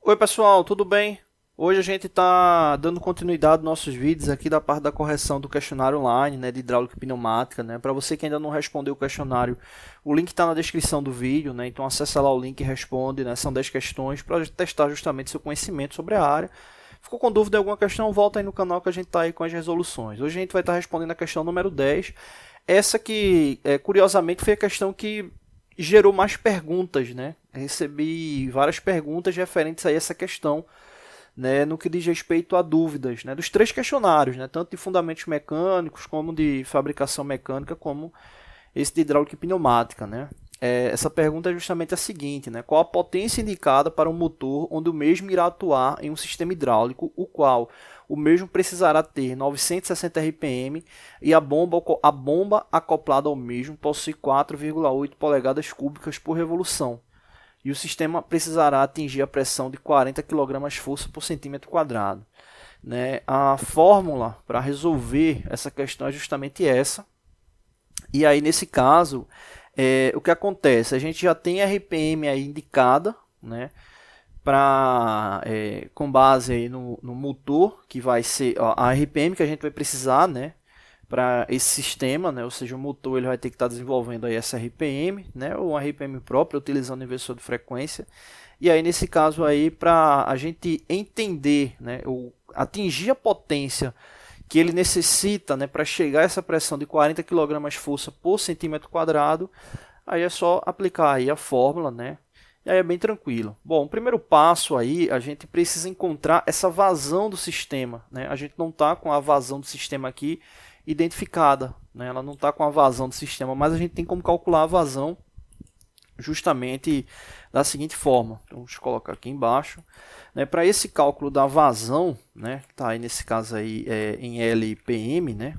Oi pessoal, tudo bem? Hoje a gente está dando continuidade aos nossos vídeos aqui da parte da correção do questionário online, né, de hidráulica e pneumática, né? Para você que ainda não respondeu o questionário, o link está na descrição do vídeo, né? Então acessa lá o link e responde, né? São 10 questões para testar justamente seu conhecimento sobre a área. Ficou com dúvida em alguma questão? Volta aí no canal que a gente está aí com as resoluções. Hoje a gente vai estar respondendo a questão número 10. Essa que, curiosamente, foi a questão que gerou mais perguntas, né? Recebi várias perguntas referentes a essa questão, né, no que diz respeito a dúvidas, né, dos três questionários, né, tanto de fundamentos mecânicos, como de fabricação mecânica, como esse de hidráulica e pneumática. Né. Essa pergunta é justamente a seguinte, né, qual a potência indicada para um motor onde o mesmo irá atuar em um sistema hidráulico, o qual o mesmo precisará ter 960 RPM e a bomba acoplada ao mesmo possui 4,8 polegadas cúbicas por revolução. E o sistema precisará atingir a pressão de 40 kgfm por centímetro quadrado. Né? A fórmula para resolver essa questão é justamente essa. E aí, nesse caso, o que acontece? A gente já tem a RPM aí indicada, né? Com base aí no motor, que vai ser a RPM que a gente vai precisar, né? Para esse sistema, né? Ou seja, o motor ele vai ter que estar desenvolvendo aí essa RPM, né? Ou uma RPM própria, utilizando o inversor de frequência. E aí, nesse caso aí, para a gente entender, né? Ou atingir a potência que ele necessita, né? Para chegar a essa pressão de 40 kgfm por centímetro quadrado, aí é só aplicar aí a fórmula, né? E aí é bem tranquilo. Bom, o primeiro passo aí, a gente precisa encontrar essa vazão do sistema, né? A gente não está com a vazão do sistema aqui identificada, né? Ela não está com a vazão do sistema, mas a gente tem como calcular a vazão justamente da seguinte forma. Então, deixa eu colocar aqui embaixo, né? Para esse cálculo da vazão, né? Tá aí nesse caso aí em LPM, né?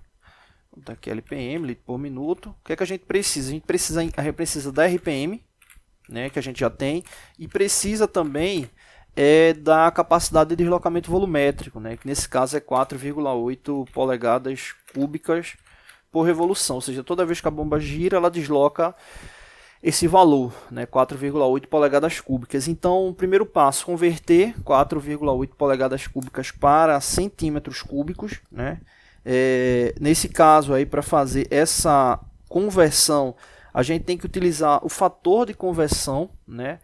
Tá aqui LPM, litro por minuto. O que é que a gente precisa? A gente precisa da RPM, né? Que a gente já tem, e precisa também da capacidade de deslocamento volumétrico, né, que nesse caso é 4,8 polegadas cúbicas por revolução, ou seja, toda vez que a bomba gira, ela desloca esse valor, né, 4,8 polegadas cúbicas. Então, o primeiro passo, converter 4,8 polegadas cúbicas para centímetros cúbicos. Né. Nesse caso, aí, para fazer essa conversão, a gente tem que utilizar o fator de conversão, né,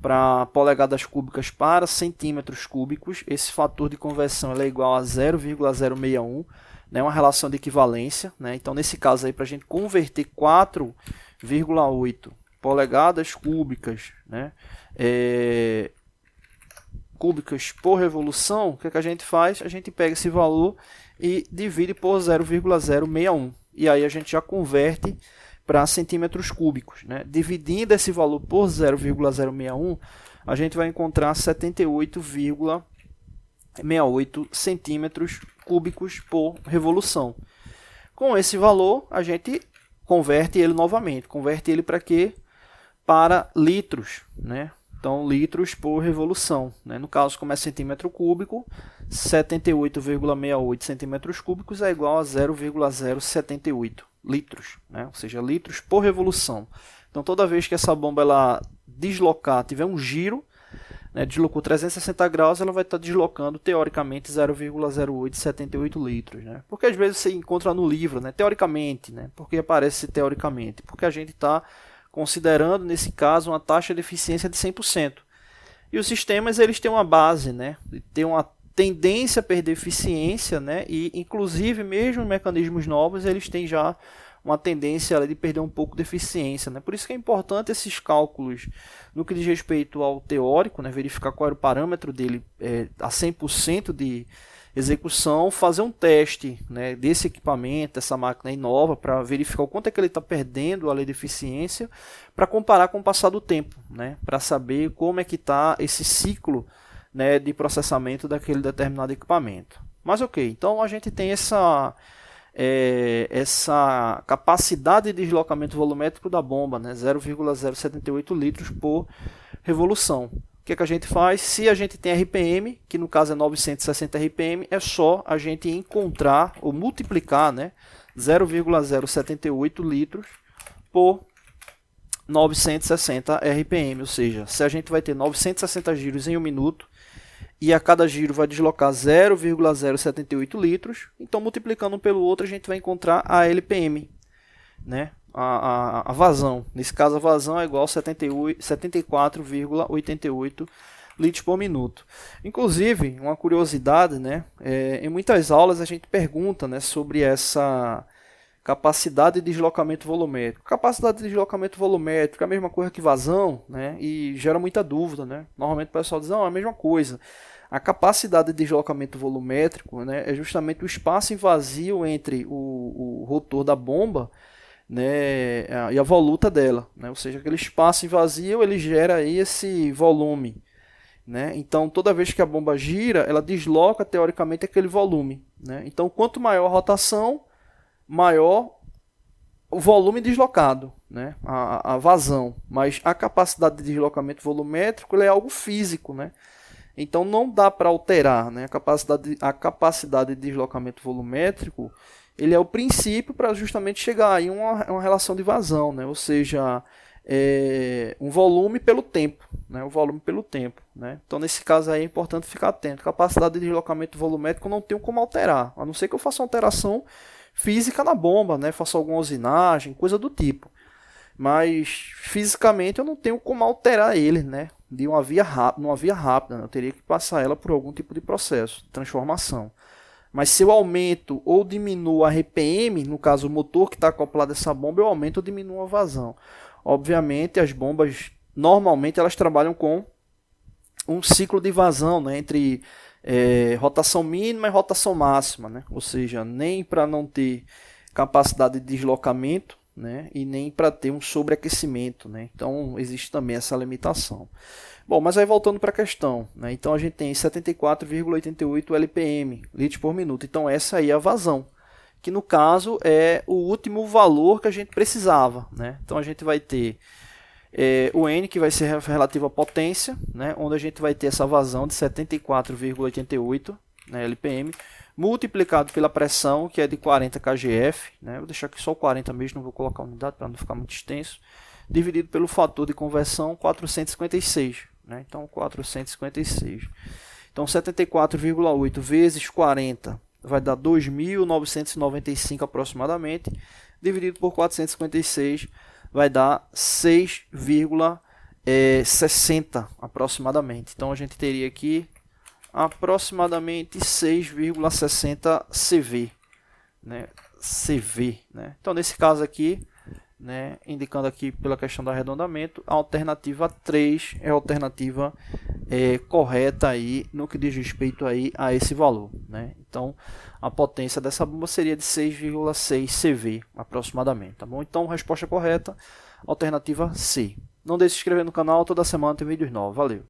para polegadas cúbicas para centímetros cúbicos. Esse fator de conversão é igual a 0,061, né, uma relação de equivalência. Né? Então, nesse caso, para a gente converter 4,8 polegadas cúbicas, né, cúbicas por revolução, o que a gente faz? A gente pega esse valor e divide por 0,061. E aí a gente já converte para centímetros cúbicos. Né? Dividindo esse valor por 0,061, a gente vai encontrar 78,68 centímetros cúbicos por revolução. Com esse valor, a gente converte ele novamente. Converte ele para quê? Para litros. Né? Então, litros por revolução. Né? No caso, como é centímetro cúbico, 78,68 centímetros cúbicos é igual a 0,078 litros, né? Ou seja, litros por revolução. Então, toda vez que essa bomba ela deslocar, tiver um giro, né, deslocou 360 graus, ela vai estar deslocando, teoricamente, 0,0878 litros. Né? Porque às vezes você encontra no livro, né, teoricamente, né? Porque aparece teoricamente? Porque a gente está considerando, nesse caso, uma taxa de eficiência de 100%. E os sistemas eles têm uma base, né, de ter uma tendência a perder eficiência, né? E inclusive mesmo mecanismos novos eles têm já uma tendência de perder um pouco de eficiência, né? Por isso que é importante esses cálculos no que diz respeito ao teórico, né? Verificar qual era o parâmetro dele a 100% de execução, fazer um teste, né, desse equipamento, dessa máquina aí nova, para verificar o quanto é que ele está perdendo a lei de eficiência, para comparar com o passar do tempo, né? Para saber como é que está esse ciclo, né, de processamento daquele determinado equipamento. Mas ok, então a gente tem essa capacidade de deslocamento volumétrico da bomba, né, 0,078 litros por revolução. O que a gente faz? Se a gente tem RPM, que no caso é 960 RPM, é só a gente encontrar ou multiplicar, né, 0,078 litros por 960 RPM, ou seja, se a gente vai ter 960 giros em 1 minuto e a cada giro vai deslocar 0,078 litros, então multiplicando um pelo outro a gente vai encontrar a LPM, né? A vazão. Nesse caso a vazão é igual a 74,88 litros por minuto. Inclusive, uma curiosidade, né? Em muitas aulas a gente pergunta, né, sobre essa capacidade de deslocamento volumétrico. Capacidade de deslocamento volumétrico é a mesma coisa que vazão, né? E gera muita dúvida, né? Normalmente o pessoal diz, não, é a mesma coisa. A capacidade de deslocamento volumétrico, né, é justamente o espaço em vazio entre o rotor da bomba, né, e a voluta dela, né? Ou seja, aquele espaço em vazio ele gera aí esse volume, né? Então toda vez que a bomba gira, ela desloca teoricamente aquele volume, né? Então quanto maior a rotação, maior o volume deslocado, né? A vazão, mas a capacidade de deslocamento volumétrico é algo físico, né? Então não dá para alterar, né? A capacidade de deslocamento volumétrico ele é o princípio para justamente chegar aí uma relação de vazão, né? Ou seja, um volume pelo tempo, né? O volume pelo tempo, né? Então nesse caso aí é importante ficar atento. Capacidade de deslocamento volumétrico eu não tenho como alterar, a não ser que eu faça uma alteração física na bomba, né? Faça alguma usinagem, coisa do tipo. Mas fisicamente eu não tenho como alterar ele, né? De uma via rápida, né? Eu teria que passar ela por algum tipo de processo, transformação. Mas se eu aumento ou diminuo a RPM, no caso o motor que está acoplado a essa bomba, eu aumento ou diminuo a vazão. Obviamente as bombas, normalmente elas trabalham com um ciclo de vazão, né, entre rotação mínima e rotação máxima, né? Ou seja, nem para não ter capacidade de deslocamento, né, e nem para ter um sobreaquecimento, né? Então existe também essa limitação. Bom, mas aí voltando para a questão, né? Então a gente tem 74,88 LPM, litros por minuto. Então essa aí é a vazão, que no caso é o último valor que a gente precisava, né? Então a gente vai ter o N, que vai ser relativo à potência, né? Onde a gente vai ter essa vazão de 74,88, né, LPM, multiplicado pela pressão, que é de 40 kgf, né? Vou deixar aqui só o 40 mesmo, não vou colocar unidade para não ficar muito extenso, dividido pelo fator de conversão 456, né? Então 456. Então 74,8 vezes 40 vai dar 2.995 aproximadamente, dividido por 456 vai dar 6,60 aproximadamente. Então a gente teria aqui aproximadamente 6,60 CV, né? CV, né? Então nesse caso aqui, né, indicando aqui pela questão do arredondamento, a alternativa 3 é a alternativa correta aí no que diz respeito aí a esse valor, né? Então a potência dessa bomba seria de 6,6 CV aproximadamente, tá bom? Então resposta correta, alternativa C. Não deixe de se inscrever no canal, toda semana tem vídeos novos. Valeu!